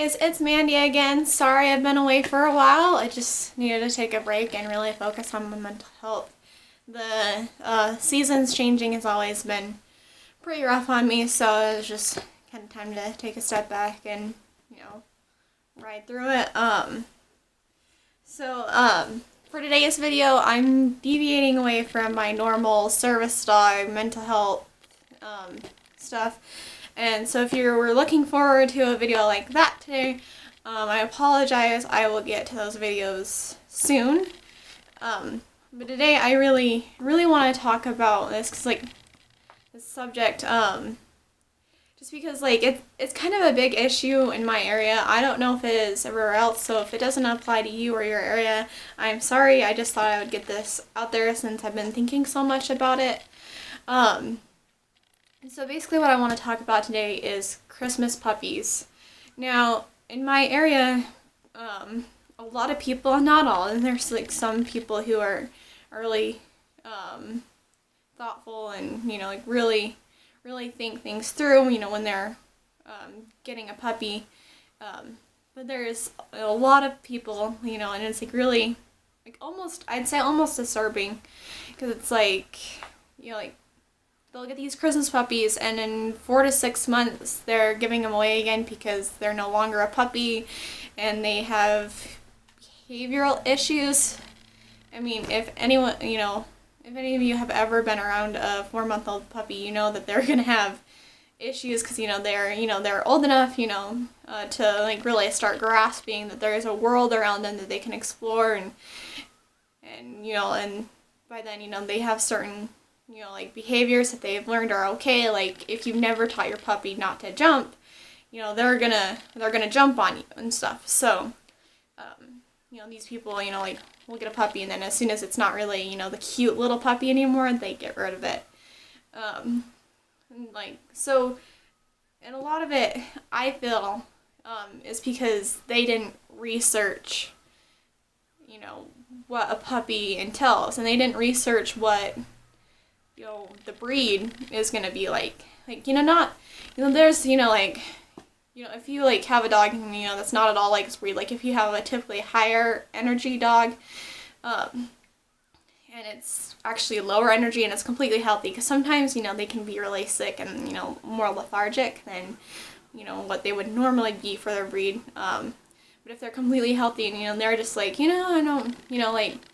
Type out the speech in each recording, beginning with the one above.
guys, it's Mandy again. Sorry I've been away for a while. I just needed to take a break and really focus on my mental health. The seasons changing has always been pretty rough on me, so it was just kind of time to take a step back and, ride through it. For today's video, I'm deviating away from my normal service dog mental health stuff. And so if you were looking forward to a video like that today, I apologize. I will get to those videos soon. But today I really want to talk about this because, this subject, just because, it's kind of a big issue in my area. I don't know if it is everywhere else, so if it doesn't apply to you or your area, I'm sorry. I just thought I would get this out there since I've been thinking so much about it. So basically what I want to talk about today is Christmas puppies. Now, in my area, a lot of people, not all, and there's some people who are really thoughtful and, really think things through, when they're getting a puppy. But there's a lot of people, and it's really, I'd say almost disturbing, because it's they'll get these Christmas puppies, and in 4 to 6 months, they're giving them away again because they're no longer a puppy, and they have behavioral issues. I mean, if anyone, if any of you have ever been around a 4-month-old puppy, you know that they're gonna have issues because they're old enough, to really start grasping that there is a world around them that they can explore, and by then, they have certain behaviors that they've learned are okay. Like, if you've never taught your puppy not to jump, they're gonna jump on you and stuff. So, these people, will get a puppy, and then as soon as it's not really, the cute little puppy anymore, they get rid of it. And a lot of it, I feel, is because they didn't research, what a puppy entails, and they didn't research what the breed is going to be like. There's, if you, have a dog and, that's not at all like this breed, if you have a typically higher energy dog, and it's actually lower energy and it's completely healthy, because sometimes, they can be really sick and, more lethargic than, what they would normally be for their breed. But if they're completely healthy and, they're just I don't,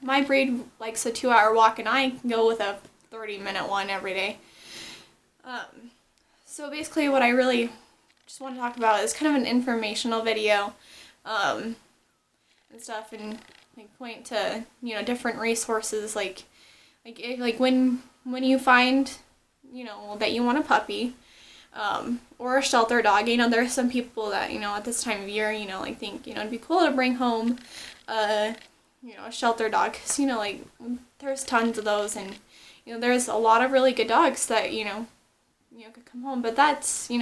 my breed likes a 2-hour walk and I can go with a 30-minute one every day. So basically what I really just want to talk about is kind of an informational video, and stuff, and point to, different resources, when you find, that you want a puppy, or a shelter dog. There's some people that, at this time of year, think, it'd be cool to bring home, a shelter dog, because, there's tons of those, and, there's a lot of really good dogs that, could come home, but that's, you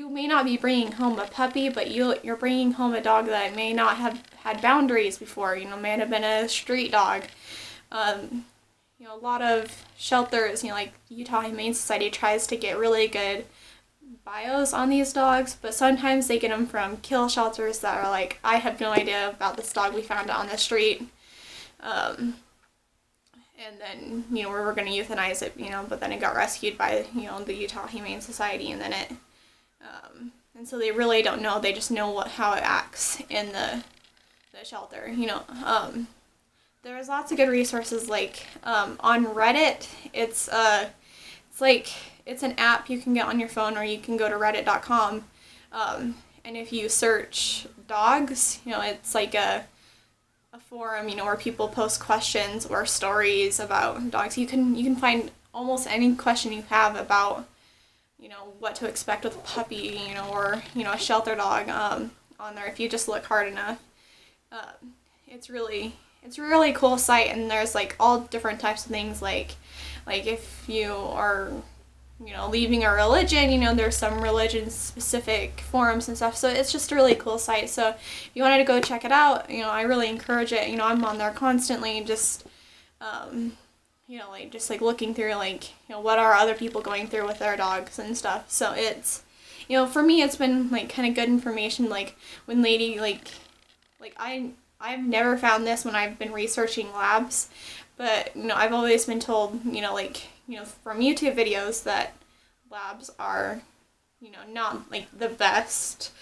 may not be bringing home a puppy, but you're bringing home a dog that may not have had boundaries before, may have been a street dog. A lot of shelters, Utah Humane Society tries to get really good bios on these dogs, but sometimes they get them from kill shelters that are I have no idea about this dog, we found it on the street. And then, we were going to euthanize it, but then it got rescued by, the Utah Humane Society, and then it, and so they really don't know, they just know how it acts in the shelter, There's lots of good resources, on Reddit, it's an app you can get on your phone, or you can go to reddit.com, and if you search dogs, it's a forum, where people post questions or stories about dogs. You can find almost any question you have about, what to expect with a puppy, or, a shelter dog, on there if you just look hard enough. It's a really cool site, and there's, all different types of things, if you are, leaving a religion, there's some religion-specific forums and stuff, so it's just a really cool site. So if you wanted to go check it out, I really encourage it. I'm on there constantly, just, looking through, what are other people going through with their dogs and stuff. So it's for me, it's been, like, kind of good information, like, when lady, like, I've never found this when I've been researching labs, but, I've always been told, from YouTube videos that labs are, not, like, the best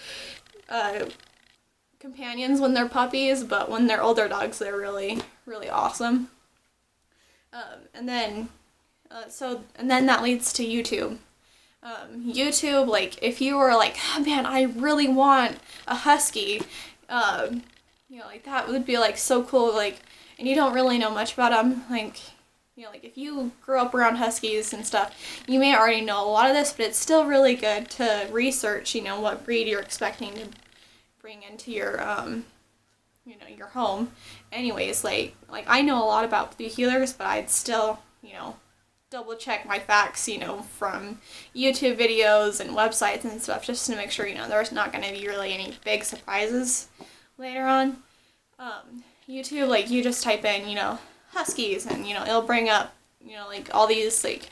companions when they're puppies, but when they're older dogs, they're really, really awesome. And then that leads to YouTube. YouTube, like, if you were like, oh, man, I really want a husky, like, that would be, like, so cool, like, and you don't really know much about them, like, like, if you grew up around huskies and stuff, you may already know a lot of this, but it's still really good to research, what breed you're expecting to bring into your, your home. Anyways, like, I know a lot about flea healers, but I'd still, double check my facts, from YouTube videos and websites and stuff, just to make sure, there's not going to be really any big surprises later on. YouTube, like, you just type in, huskies, and, it'll bring up, like, all these, like,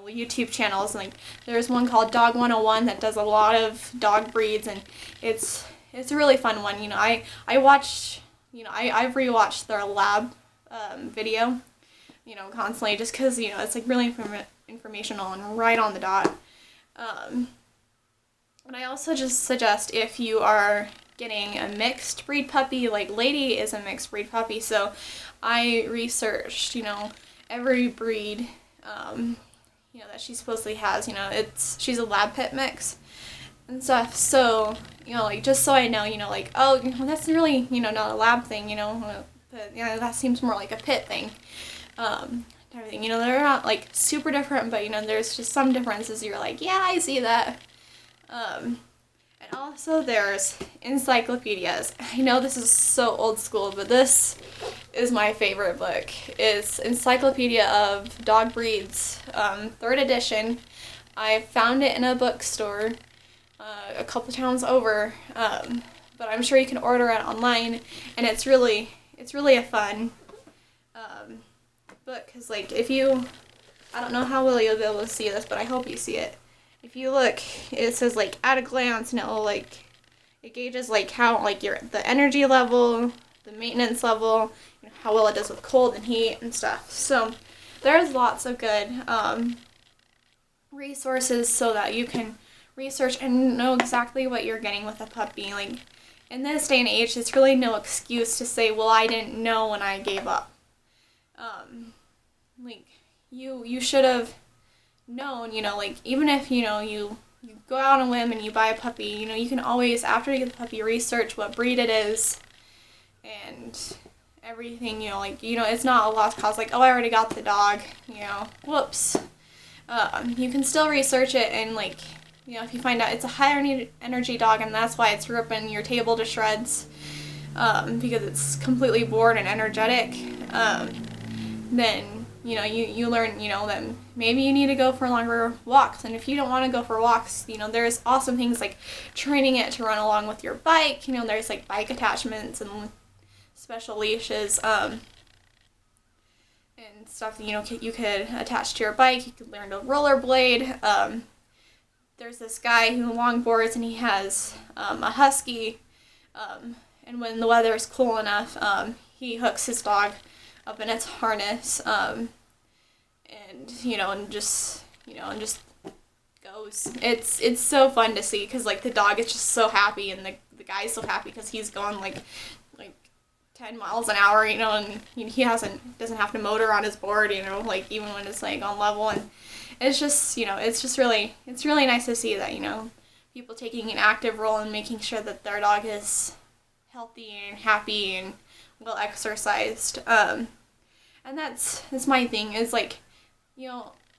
YouTube channels. Like, there's one called Dog 101 that does a lot of dog breeds, and it's a really fun one. I watch, I've rewatched their lab video, constantly, just because, it's, like, really informational and right on the dot. And I also just suggest, if you are getting a mixed breed puppy, like, Lady is a mixed breed puppy, so I researched, every breed, that she supposedly has, she's a lab pit mix and stuff, so, like, just so I know, like, oh, that's really, not a lab thing, but, that seems more like a pit thing, everything, they're not, like, super different, but, there's just some differences, you're like, yeah, I see that. And also there's encyclopedias. I know this is so old school, but this is my favorite book. It's Encyclopedia of Dog Breeds, 3rd edition. I found it in a bookstore a couple towns over, but I'm sure you can order it online, and it's really a fun book, because, like, I don't know how well you'll be able to see this, but I hope you see it. If you look, it says, like, at a glance, and it gauges, like, how, like, the energy level, the maintenance level, how well it does with cold and heat and stuff. So there's lots of good resources so that you can research and know exactly what you're getting with a puppy. Like, in this day and age, it's really no excuse to say, well, I didn't know when I gave up. Like, you should have known, like, even if, you go out on a whim and you buy a puppy, you can always, after you get the puppy, research what breed it is and everything, like, it's not a lost cause, like, oh, I already got the dog, whoops. You can still research it, and, like, if you find out it's a higher energy dog and that's why it's ripping your table to shreds, because it's completely bored and energetic, then you learn, that maybe you need to go for longer walks. And if you don't want to go for walks, there's awesome things like training it to run along with your bike. There's, like, bike attachments and special leashes, and stuff that, you could attach to your bike. You could learn to rollerblade. There's this guy who longboards, and he has a husky, and when the weather is cool enough, he hooks his dog up in its harness, and just goes. It's so fun to see, because, like, the dog is just so happy, and the guy's so happy because he's going like 10 miles an hour, and he doesn't have to motor on his board, like, even when it's, like, on level, and it's just, it's really nice to see that, people taking an active role in making sure that their dog is healthy and happy and well exercised. And that's my thing, is, like,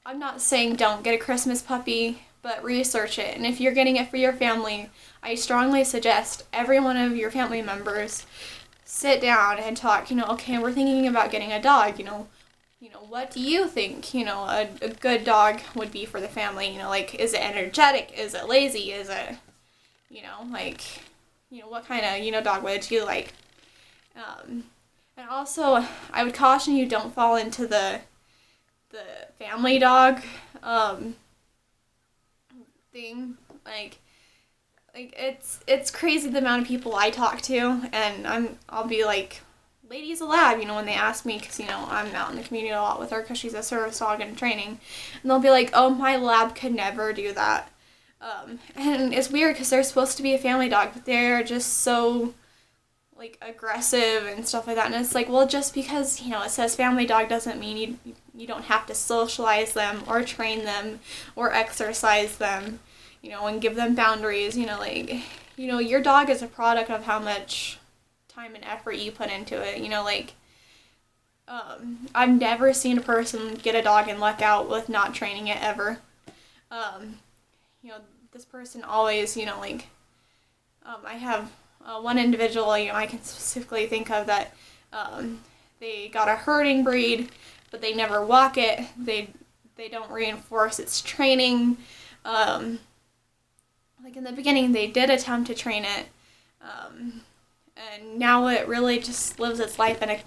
I'm not saying don't get a Christmas puppy, but research it. And if you're getting it for your family, I strongly suggest every one of your family members sit down and talk, okay, we're thinking about getting a dog, what do you think, a good dog would be for the family, like, is it energetic, is it lazy, is it, like, what kind of, dog would you like, and also, I would caution you, don't fall into the family dog, thing. It's crazy the amount of people I talk to, and I'll be like, "Lady's a lab," when they ask me, because I'm out in the community a lot with her because she's a service dog in training, and they'll be like, "Oh, my lab could never do that." And it's weird because they're supposed to be a family dog, but they're just so aggressive and stuff like that. And it's like, well, just because it says family dog doesn't mean you don't have to socialize them or train them or exercise them, and give them boundaries. Your dog is a product of how much time and effort you put into it. I've never seen a person get a dog and luck out with not training it ever. This person always, I have one individual, I can specifically think of that they got a herding breed, but they never walk it. They don't reinforce its training. In the beginning, they did attempt to train it, and now it really just lives its life in a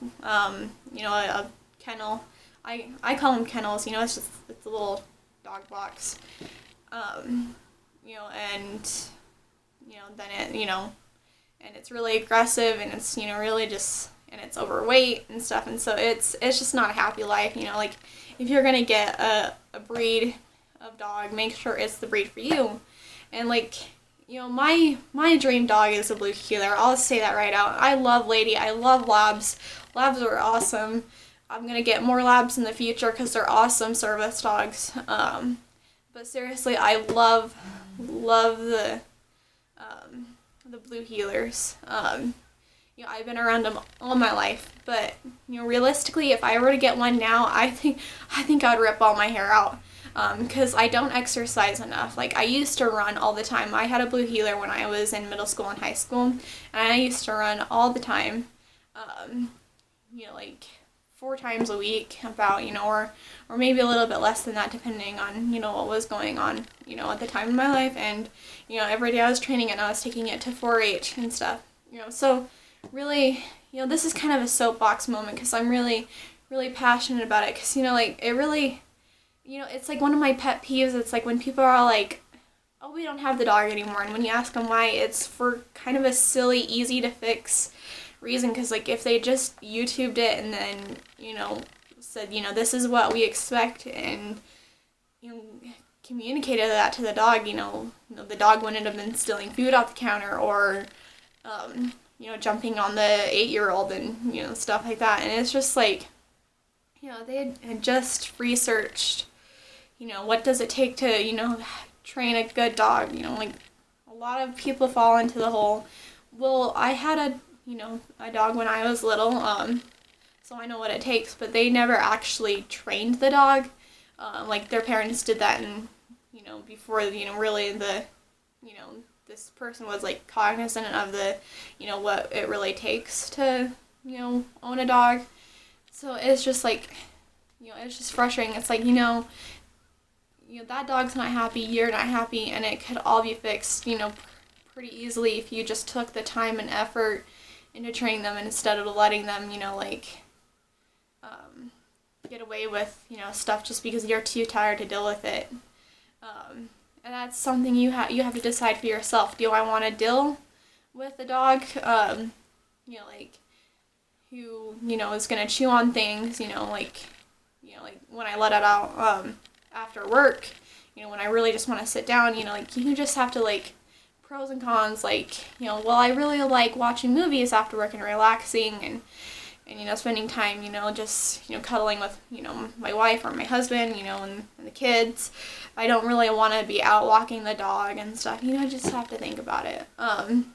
kennel. I call them kennels. It's a little dog box. Then it, and it's really aggressive, and it's, really just, and it's overweight and stuff, and so it's just not a happy life. If you're gonna get a breed of dog, make sure it's the breed for you. And my dream dog is a blue heeler. I'll say that right out. I love Lady. I love labs. Labs are awesome. I'm gonna get more labs in the future because they're awesome service dogs. But seriously, I love the blue heelers. I've been around them all my life, but realistically, if I were to get one now, I think I'd rip all my hair out, because I don't exercise enough. I used to run all the time. I had a blue heeler when I was in middle school and high school, and I used to run all the time. 4 times a week, about, or maybe a little bit less than that, depending on, what was going on, at the time in my life. And, every day I was training it, and I was taking it to 4-H and stuff, so really, this is kind of a soapbox moment, because I'm really, really passionate about it, because, it really, it's one of my pet peeves. It's when people are like, "Oh, we don't have the dog anymore," and when you ask them why, it's for kind of a silly, easy to fix reason, because if they just YouTubed it and then said this is what we expect, and communicated that to the dog, the dog wouldn't have been stealing food off the counter, or jumping on the 8-year-old and stuff like that. And it's just they had just researched what does it take to train a good dog. A lot of people fall into the whole, well, I had a dog when I was little, so I know what it takes, but they never actually trained the dog. Their parents did that, and, before, really this person was, cognizant of the, what it really takes to, own a dog. So it's just, it's just frustrating. It's that dog's not happy, you're not happy, and it could all be fixed, pretty easily if you just took the time and effort into training them, instead of letting them, get away with, stuff just because you're too tired to deal with it. And that's something you have to decide for yourself. Do I want to deal with a dog, who, is going to chew on things, when I let it out, after work, when I really just want to sit down, you just have to, pros and cons, well, I really like watching movies after work and relaxing, and spending time, just, cuddling with, my wife or my husband, and the kids. I don't really want to be out walking the dog and stuff. Just have to think about it. And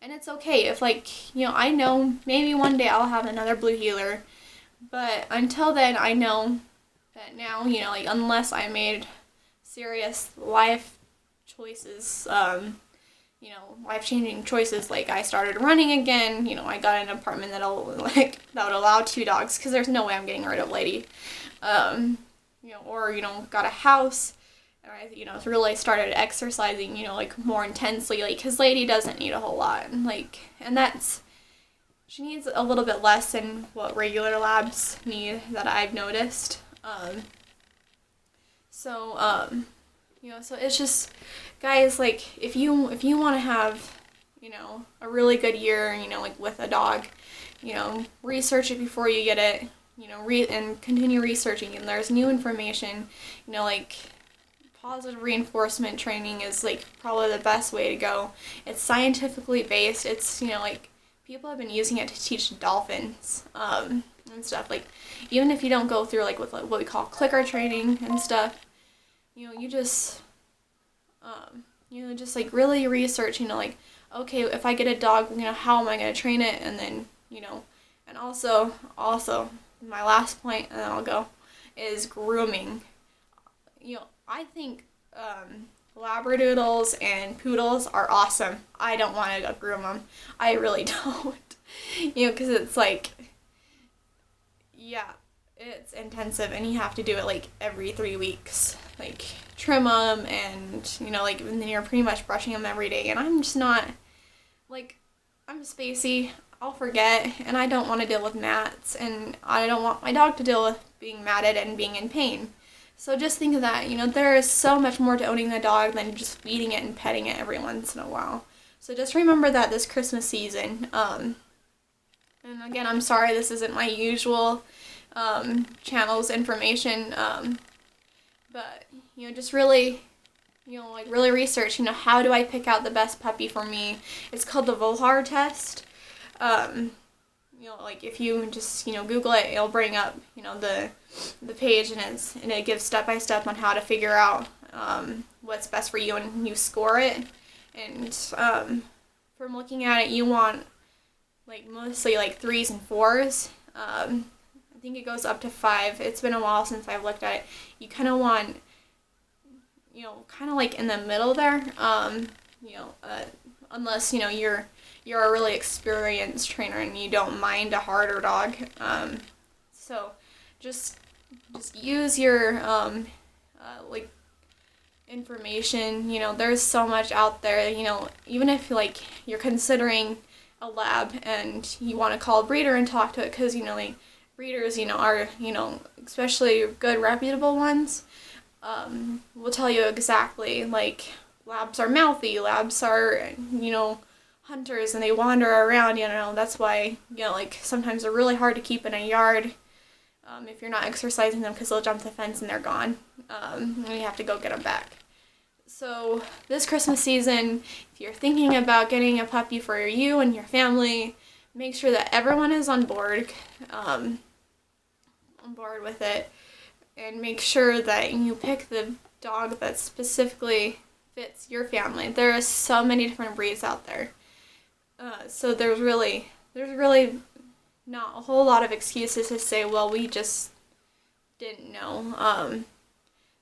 it's okay if, I know maybe one day I'll have another blue heeler, but until then, I know that now, unless I made serious life choices, life-changing choices, I started running again, I got an apartment that would allow 2 dogs, because there's no way I'm getting rid of Lady, or, got a house, and I, really started exercising, more intensely, because Lady doesn't need a whole lot, and she needs a little bit less than what regular labs need, that I've noticed, You know, so it's just, guys, like, if you want to have, you know, a really good year, you know, like with a dog, you know, research it before you get it, you know, and continue researching, and there's new information, you know, like positive reinforcement training is like probably the best way to go. It's scientifically based. It's, you know, like people have been using it to teach dolphins and stuff. Like even if you don't go through like with like what we call clicker training and stuff, you know, you know, just like really research, you know, like, okay, if I get a dog, you know, how am I going to train it? And then, you know, and also my last point, and then I'll go, is grooming. You know, I think Labradoodles and Poodles are awesome. I don't want to groom them. I really don't. You know, because it's like, yeah, it's intensive, and you have to do it like every 3 weeks. Like trim them, and you know, like and then you're pretty much brushing them every day. And I'm just not, like, I'm spacey. I'll forget, and I don't want to deal with mats, and I don't want my dog to deal with being matted and being in pain. So just think of that, you know, there is so much more to owning a dog than just feeding it and petting it every once in a while. So just remember that this Christmas season. And again, I'm sorry this isn't my usual channel's information, but, you know, just really, you know, like really research, you know, how do I pick out the best puppy for me? It's called the Volhar test. You know, like if you just, you know, Google it, it'll bring up, you know, the page, and it gives step by step on how to figure out what's best for you, and you score it. And from looking at it, you want like mostly like 3s and 4s. I think it goes up to 5. It's been a while since I've looked at it. You kind of want, you know, kind of like in the middle there. You know, unless, you know, you're a really experienced trainer and you don't mind a harder dog. So just use your like information. You know, there's so much out there. You know, even if like you're considering a lab and you want to call a breeder and talk to it, because, you know, like breeders, you know, are, you know, especially good reputable ones, will tell you exactly, like, labs are mouthy, labs are, you know, hunters, and they wander around, you know. That's why, you know, like sometimes they're really hard to keep in a yard if you're not exercising them, because they'll jump the fence and they're gone, and you have to go get them back. So this Christmas season, if you're thinking about getting a puppy for you and your family, make sure that everyone is on board with it, and make sure that you pick the dog that specifically fits your family. There are so many different breeds out there. So there's really not a whole lot of excuses to say, well, we just didn't know,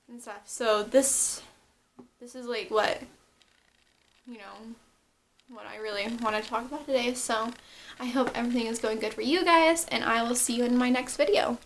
and stuff. So this is like what, you know, what I really want to talk about today. So I hope everything is going good for you guys, and I will see you in my next video.